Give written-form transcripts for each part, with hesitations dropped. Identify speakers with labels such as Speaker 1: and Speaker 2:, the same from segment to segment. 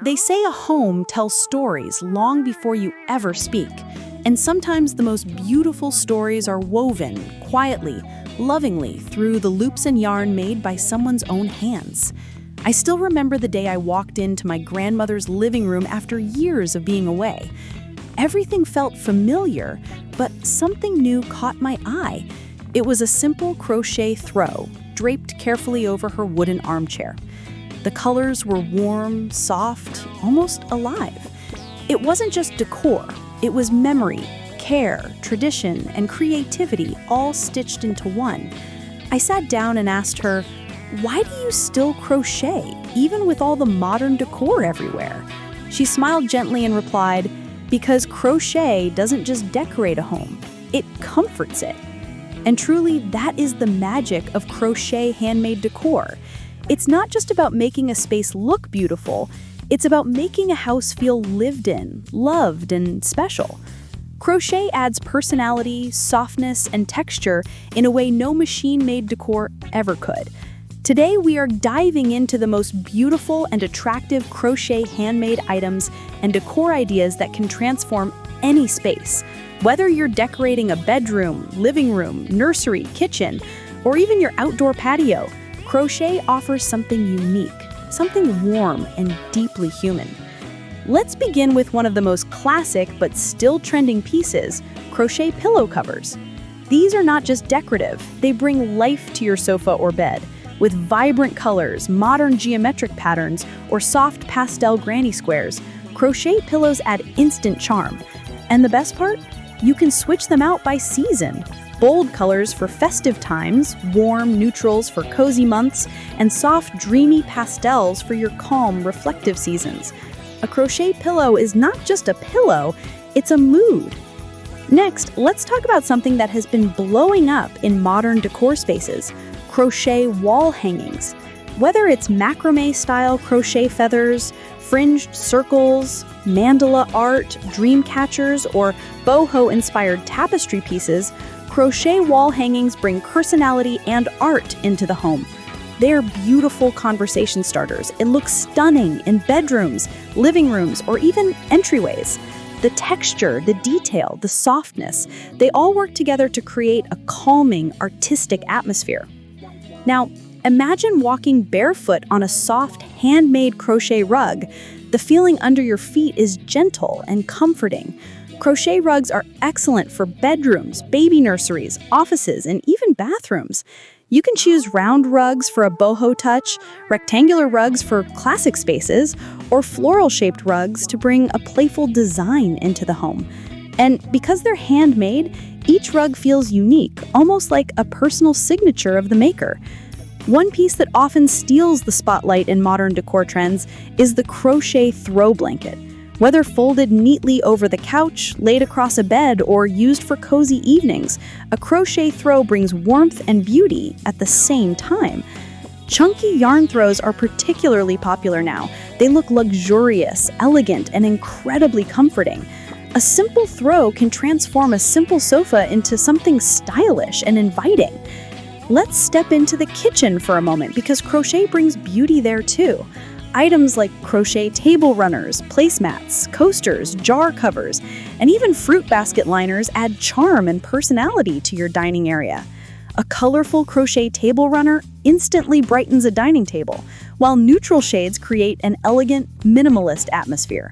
Speaker 1: They say a home tells stories long before you ever speak, and sometimes the most beautiful stories are woven quietly, lovingly through the loops and yarn made by someone's own hands. I still remember the day I walked into my grandmother's living room after years of being away. Everything felt familiar, but something new caught my eye. It was a simple crochet throw, draped carefully over her wooden armchair. The colors were warm, soft, almost alive. It wasn't just decor, it was memory, care, tradition, and creativity all stitched into one. I sat down and asked her, "Why do you still crochet, even with all the modern decor everywhere?" She smiled gently and replied, "Because crochet doesn't just decorate a home, it comforts it." And truly, that is the magic of crochet handmade decor. It's not just about making a space look beautiful, it's about making a house feel lived in, loved, and special. Crochet adds personality, softness, and texture in a way no machine-made decor ever could. Today, we are diving into the most beautiful and attractive crochet handmade items and decor ideas that can transform any space. Whether you're decorating a bedroom, living room, nursery, kitchen, or even your outdoor patio, crochet offers something unique, something warm and deeply human. Let's begin with one of the most classic but still trending pieces, crochet pillow covers. These are not just decorative, they bring life to your sofa or bed. With vibrant colors, modern geometric patterns, or soft pastel granny squares, crochet pillows add instant charm. And the best part? You can switch them out by season. Bold colors for festive times, warm neutrals for cozy months, and soft, dreamy pastels for your calm, reflective seasons. A crochet pillow is not just a pillow, it's a mood. Next, let's talk about something that has been blowing up in modern decor spaces: crochet wall hangings. Whether it's macrame-style crochet feathers, fringed circles, mandala art, dream catchers, or boho-inspired tapestry pieces, crochet wall hangings bring personality and art into the home. They are beautiful conversation starters. It looks stunning in bedrooms, living rooms, or even entryways. The texture, the detail, the softness, they all work together to create a calming, artistic atmosphere. Now, imagine walking barefoot on a soft, handmade crochet rug. The feeling under your feet is gentle and comforting. Crochet rugs are excellent for bedrooms, baby nurseries, offices, and even bathrooms. You can choose round rugs for a boho touch, rectangular rugs for classic spaces, or floral-shaped rugs to bring a playful design into the home. And because they're handmade, each rug feels unique, almost like a personal signature of the maker. One piece that often steals the spotlight in modern decor trends is the crochet throw blanket. Whether folded neatly over the couch, laid across a bed, or used for cozy evenings, a crochet throw brings warmth and beauty at the same time. Chunky yarn throws are particularly popular now. They look luxurious, elegant, and incredibly comforting. A simple throw can transform a simple sofa into something stylish and inviting. Let's step into the kitchen for a moment because crochet brings beauty there too. Items like crochet table runners, placemats, coasters, jar covers, and even fruit basket liners add charm and personality to your dining area. A colorful crochet table runner instantly brightens a dining table, while neutral shades create an elegant, minimalist atmosphere.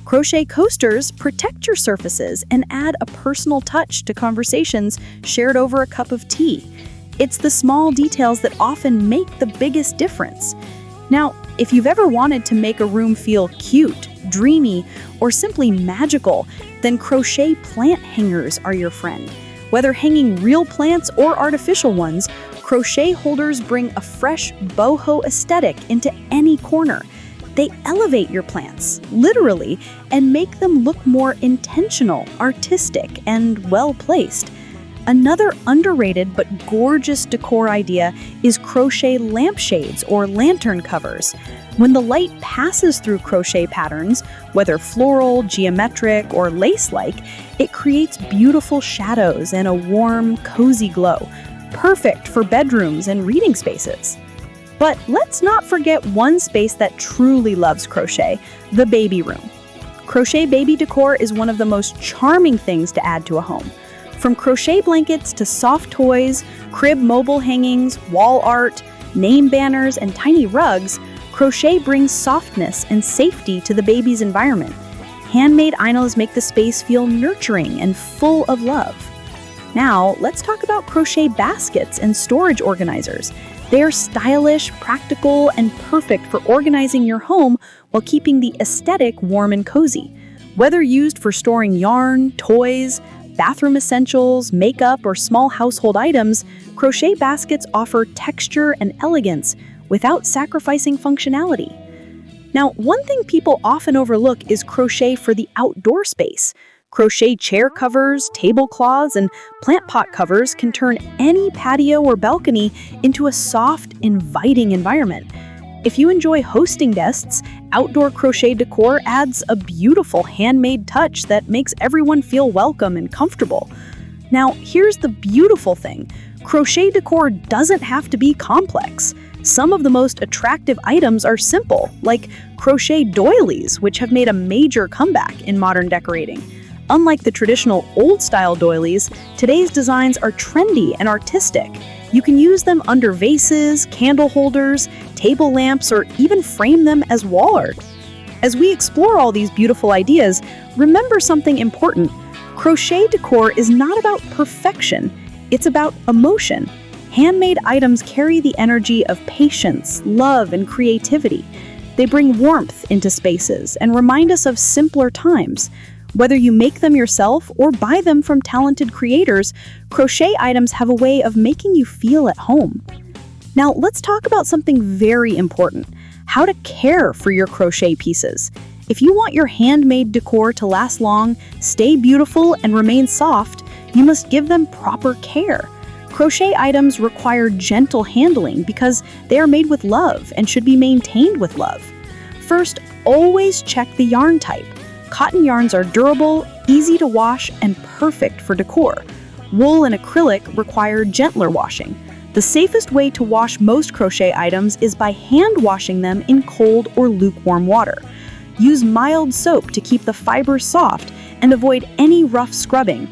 Speaker 1: Crochet coasters protect your surfaces and add a personal touch to conversations shared over a cup of tea. It's the small details that often make the biggest difference. Now, if you've ever wanted to make a room feel cute, dreamy, or simply magical, then crochet plant hangers are your friend. Whether hanging real plants or artificial ones, crochet holders bring a fresh boho aesthetic into any corner. They elevate your plants, literally, and make them look more intentional, artistic, and well-placed. Another underrated but gorgeous decor idea is crochet lampshades or lantern covers. When the light passes through crochet patterns, whether floral, geometric, or lace-like, it creates beautiful shadows and a warm, cozy glow, perfect for bedrooms and reading spaces. But let's not forget one space that truly loves crochet, the baby room. Crochet baby decor is one of the most charming things to add to a home. From crochet blankets to soft toys, crib mobile hangings, wall art, name banners, and tiny rugs, crochet brings softness and safety to the baby's environment. Handmade items make the space feel nurturing and full of love. Now, let's talk about crochet baskets and storage organizers. They are stylish, practical, and perfect for organizing your home while keeping the aesthetic warm and cozy. Whether used for storing yarn, toys, bathroom essentials, makeup, or small household items, crochet baskets offer texture and elegance without sacrificing functionality. Now, one thing people often overlook is crochet for the outdoor space. Crochet chair covers, tablecloths, and plant pot covers can turn any patio or balcony into a soft, inviting environment. If you enjoy hosting guests, outdoor crochet decor adds a beautiful handmade touch that makes everyone feel welcome and comfortable. Now, here's the beautiful thing. Crochet decor doesn't have to be complex. Some of the most attractive items are simple, like crochet doilies, which have made a major comeback in modern decorating. Unlike the traditional old-style doilies, today's designs are trendy and artistic. You can use them under vases, candle holders, table lamps, or even frame them as wall art. As we explore all these beautiful ideas, remember something important. Crochet decor is not about perfection, it's about emotion. Handmade items carry the energy of patience, love, and creativity. They bring warmth into spaces and remind us of simpler times. Whether you make them yourself or buy them from talented creators, crochet items have a way of making you feel at home. Now, let's talk about something very important: how to care for your crochet pieces. If you want your handmade decor to last long, stay beautiful, and remain soft, you must give them proper care. Crochet items require gentle handling because they are made with love and should be maintained with love. First, always check the yarn type. Cotton yarns are durable, easy to wash, and perfect for decor. Wool and acrylic require gentler washing. The safest way to wash most crochet items is by hand washing them in cold or lukewarm water. Use mild soap to keep the fibers soft and avoid any rough scrubbing.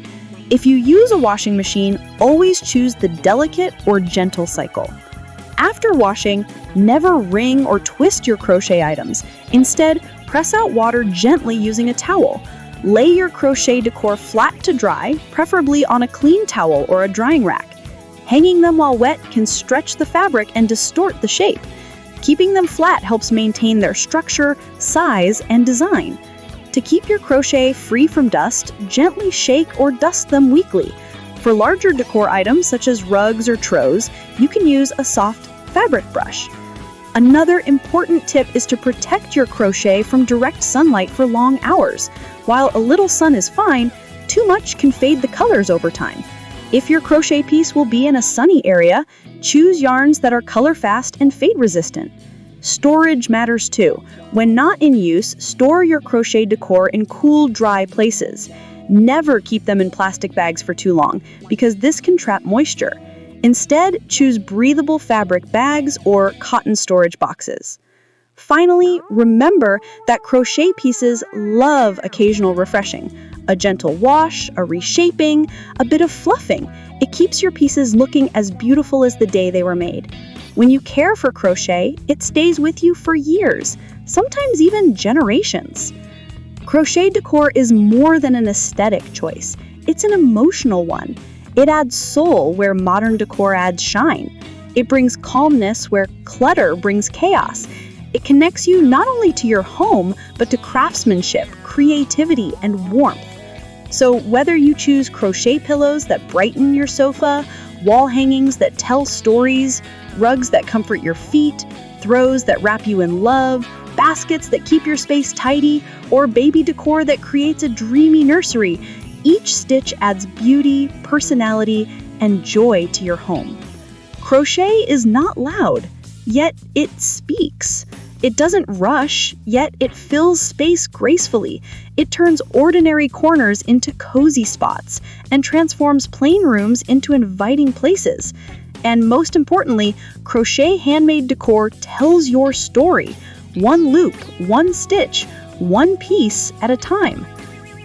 Speaker 1: If you use a washing machine, always choose the delicate or gentle cycle. After washing, never wring or twist your crochet items. Instead, press out water gently using a towel. Lay your crochet decor flat to dry, preferably on a clean towel or a drying rack. Hanging them while wet can stretch the fabric and distort the shape. Keeping them flat helps maintain their structure, size, and design. To keep your crochet free from dust, gently shake or dust them weekly. For larger decor items such as rugs or throws, you can use a soft fabric brush. Another important tip is to protect your crochet from direct sunlight for long hours. While a little sun is fine, too much can fade the colors over time. If your crochet piece will be in a sunny area, choose yarns that are color-fast and fade-resistant. Storage matters too. When not in use, store your crochet decor in cool, dry places. Never keep them in plastic bags for too long, because this can trap moisture. Instead, choose breathable fabric bags or cotton storage boxes. Finally, remember that crochet pieces love occasional refreshing. A gentle wash, a reshaping, a bit of fluffing. It keeps your pieces looking as beautiful as the day they were made. When you care for crochet, it stays with you for years, sometimes even generations. Crochet decor is more than an aesthetic choice. It's an emotional one. It adds soul where modern decor adds shine. It brings calmness where clutter brings chaos. It connects you not only to your home, but to craftsmanship, creativity, and warmth. So whether you choose crochet pillows that brighten your sofa, wall hangings that tell stories, rugs that comfort your feet, throws that wrap you in love, baskets that keep your space tidy, or baby decor that creates a dreamy nursery, each stitch adds beauty, personality, and joy to your home. Crochet is not loud, yet it speaks. It doesn't rush, yet it fills space gracefully. It turns ordinary corners into cozy spots and transforms plain rooms into inviting places. And most importantly, Crochet Handmade Decor tells your story, one loop, one stitch, one piece at a time.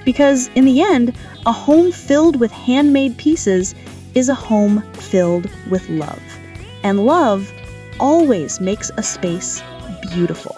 Speaker 1: Because in the end, a home filled with handmade pieces is a home filled with love. And love always makes a space beautiful.